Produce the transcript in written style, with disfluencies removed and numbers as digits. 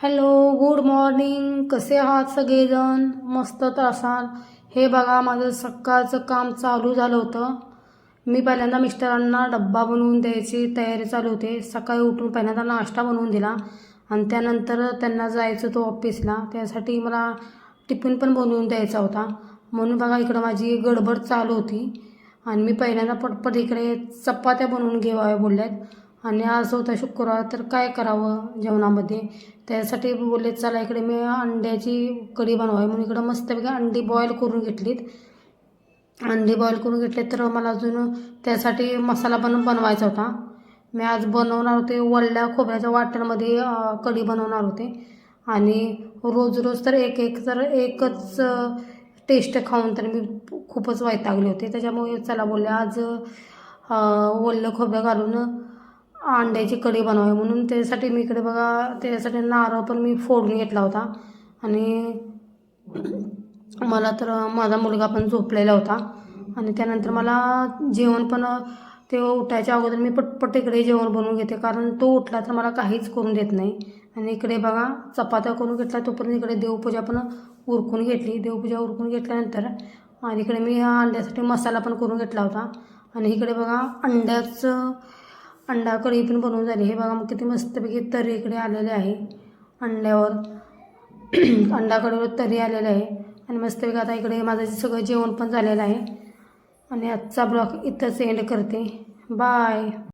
Hello, good morning. कसे आहात सगळेजण? मस्त तर असाल. हे बघा, माझं सकाळचं काम चालू झालं होतं. मी पहिल्यांदा मिस्टरांना डब्बा बनवून द्यायची तयारी चालू होते. सकाळी उठून पहिल्यांदा नाश्ता बनवून दिला आणि त्यानंतर त्यांना जायचं होतं ऑफिसला. त्यासाठी मला टिफिन पण बनवून द्यायचा होता. म्हणून बघा, इकडं माझी गडबड चालू होती आणि मी पहिल्यांदा पटपट इकडे चपात्या बनवून घेवाव्या बोलल्यात. आणि आज होता शुक्रवार, तर काय करावं जेवणामध्ये. त्यासाठी बोलले चला इकडे मी अंड्याची कढी बनवावी म्हणून इकडं मस्तपैकी अंडी बॉईल करून घेतलीत. अंडी बॉईल करून घेतले, तर मला अजून त्यासाठी मसाला पण बनवायचा होता. मी आज बनवणार होते वल्ल्या खोबऱ्याच्या वाटणमध्ये कढी बनवणार होते. आणि रोज रोज तर एकच टेस्ट खाऊन तर मी खूपच वैतागले होते. त्याच्यामुळे चला बोलले आज ओलं खोबरं घालून अंड्याची कढी बनवावी म्हणून त्यासाठी मी इकडे बघा, त्यासाठी नारळ पण मी फोडून घेतला होता. आणि मला तर माझा मुलगा पण झोपलेला होता. आणि त्यानंतर मला जेवण पण ते उठायच्या अगोदर मी पटपट इकडे जेवण बनवून घेते, कारण तो उठला तर मला काहीच करून देत नाही. आणि इकडे बघा चपात्या करून घेतला, तोपर्यंत इकडे देवपूजा पण उरकून घेतली. देवपूजा उरकून घेतल्यानंतर आणि इकडे मी अंड्यासाठी मसाला पण करून घेतला होता. आणि इकडे बघा अंडा कढी पण बनवून झाली. हे बघा मग किती मस्तपैकी तरी इकडे आलेले आहे अंड्यावर. अंडा कढीवर तरी आलेले आहे. आणि मस्तपैकी आता इकडे माझं सगळं जेवण पण झालेलं आहे. आणि आजचा ब्लॉग इथंच एंड करते. बाय.